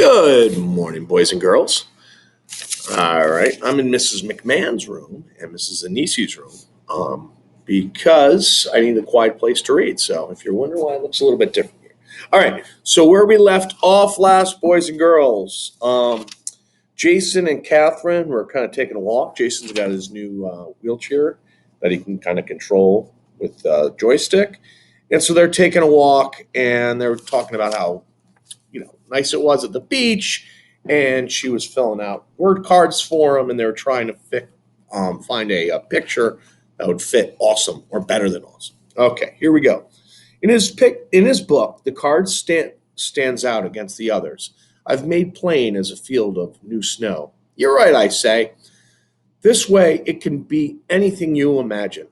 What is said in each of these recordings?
Good morning, boys and girls. All right, I'm in Mrs. McMahon's room and Mrs. Anisi's room because I need a quiet place to read. So if you're wondering why it looks a little bit different here. All right, so where we left off last, boys and girls, Jason and Catherine were kind of taking a walk. Jason's got his new wheelchair that he can kind of control with joystick. And so they're taking a walk and they're talking about how nice it was at the beach, and she was filling out word cards for him, and they were trying to find a picture that would fit awesome or better than awesome. Okay, here we go. In his book, the card stands out against the others. I've made plain as a field of new snow. You're right, I say. This way, it can be anything you imagine.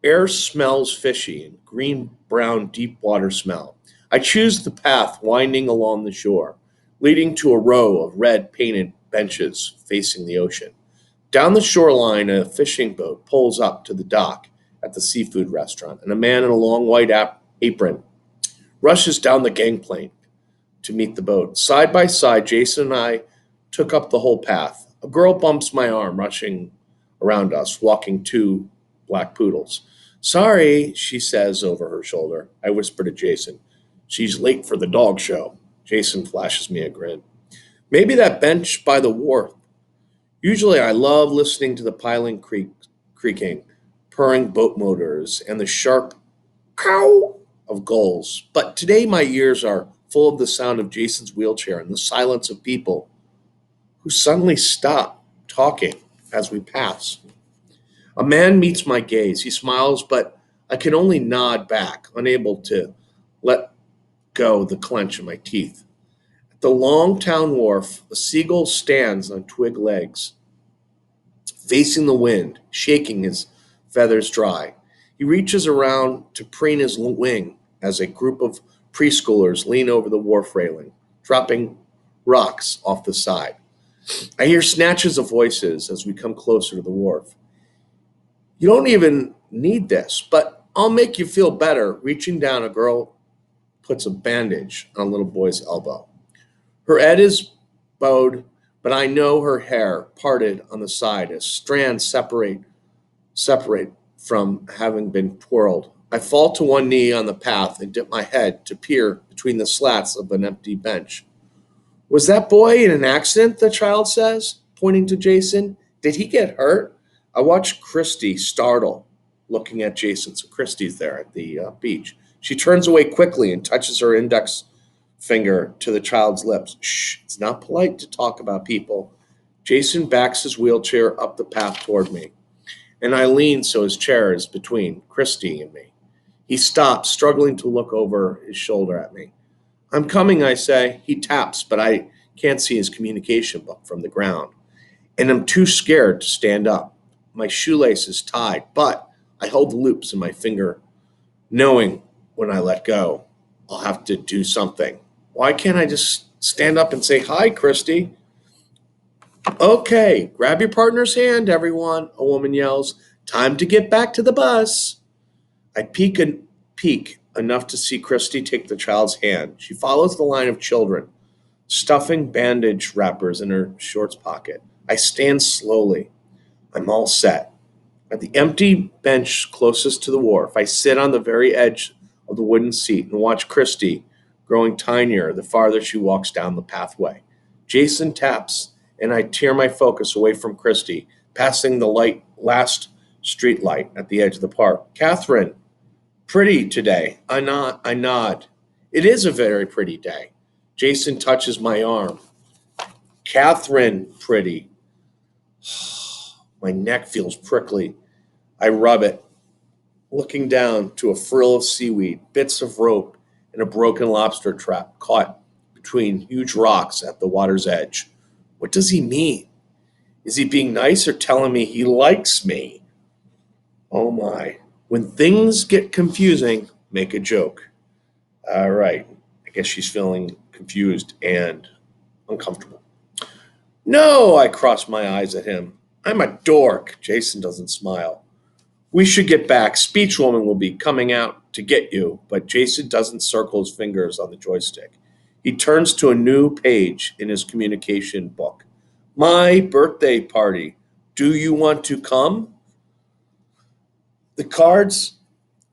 Air smells fishy and green-brown deep water smell. I choose the path winding along the shore, leading to a row of red painted benches facing the ocean. Down the shoreline, a fishing boat pulls up to the dock at the seafood restaurant, and a man in a long white apron rushes down the gangplank to meet the boat. Side by side, Jason and I took up the whole path. A girl bumps my arm, rushing around us, walking two black poodles. Sorry, she says over her shoulder. I whisper to Jason. She's late for the dog show. Jason flashes me a grin. Maybe that bench by the wharf. Usually I love listening to the piling creaking, purring boat motors, and the sharp cow of gulls. But today my ears are full of the sound of Jason's wheelchair and the silence of people who suddenly stop talking as we pass. A man meets my gaze. He smiles, but I can only nod back, unable to let go the clench in my teeth. At the long town wharf, a seagull stands on twig legs, facing the wind, shaking his feathers dry. He reaches around to preen his wing as a group of preschoolers lean over the wharf railing, dropping rocks off the side. I hear snatches of voices as we come closer to the wharf. You don't even need this, but I'll make you feel better. Reaching down, a girl puts a bandage on a little boy's elbow. Her head is bowed, but I know her hair parted on the side as strands separate from having been twirled. I fall to one knee on the path and dip my head to peer between the slats of an empty bench. Was that boy in an accident? The child says, pointing to Jason. Did he get hurt? I watch Christy startle, looking at Jason. So Christy's there at the beach. She turns away quickly and touches her index finger to the child's lips. Shh, it's not polite to talk about people. Jason backs his wheelchair up the path toward me, and I lean so his chair is between Christy and me. He stops, struggling to look over his shoulder at me. I'm coming, I say. He taps, but I can't see his communication book from the ground, and I'm too scared to stand up. My shoelace is tied, but I hold the loops in my finger, knowing when I let go, I'll have to do something. Why can't I just stand up and say, Hi, Christy? Okay, grab your partner's hand, everyone, a woman yells. Time to get back to the bus. I peek enough to see Christy take the child's hand. She follows the line of children, stuffing bandage wrappers in her shorts pocket. I stand slowly. I'm all set. At the empty bench closest to the wharf, I sit on the very edge of the wooden seat and watch Christy growing tinier the farther she walks down the pathway. Jason taps, and I tear my focus away from Christy, passing the last street light at the edge of the park. Catherine, pretty today. I nod. It is a very pretty day. Jason touches my arm. Catherine, pretty. My neck feels prickly. I rub it, looking down to a frill of seaweed, bits of rope, and a broken lobster trap caught between huge rocks at the water's edge. What does he mean? Is he being nice or telling me he likes me? Oh my. When things get confusing, make a joke. All right. I guess she's feeling confused and uncomfortable. No, I cross my eyes at him. I'm a dork. Jason doesn't smile. We should get back. Speechwoman will be coming out to get you, but Jason doesn't circle his fingers on the joystick. He turns to a new page in his communication book. My birthday party. Do you want to come? The cards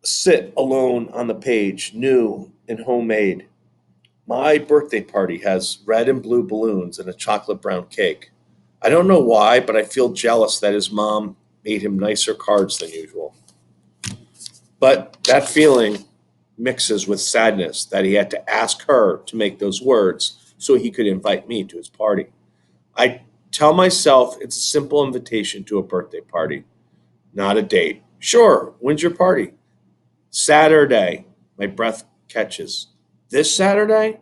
sit alone on the page, new and homemade. My birthday party has red and blue balloons and a chocolate brown cake. I don't know why, but I feel jealous that his mom made him nicer cards than usual. But that feeling mixes with sadness that he had to ask her to make those words so he could invite me to his party. I tell myself it's a simple invitation to a birthday party, not a date. Sure, when's your party? Saturday. My breath catches. This Saturday?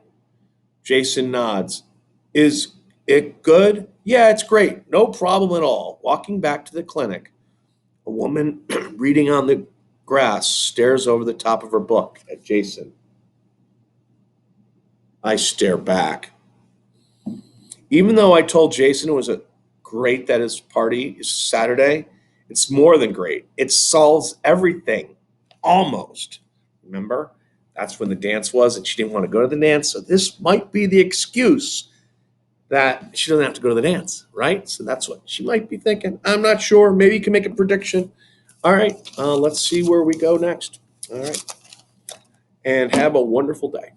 Jason nods. Is it good? Yeah, it's great. No problem at all. Walking back to the clinic, a woman reading on the grass stares over the top of her book at Jason. I stare back. Even though I told Jason it was a great that his party is Saturday, it's more than great. It solves everything. Almost. Remember? That's when the dance was, and she didn't want to go to the dance. So this might be the excuse that she doesn't have to go to the dance, right? So that's what she might be thinking. I'm not sure. Maybe you can make a prediction. All right, let's see where we go next. All right, and have a wonderful day.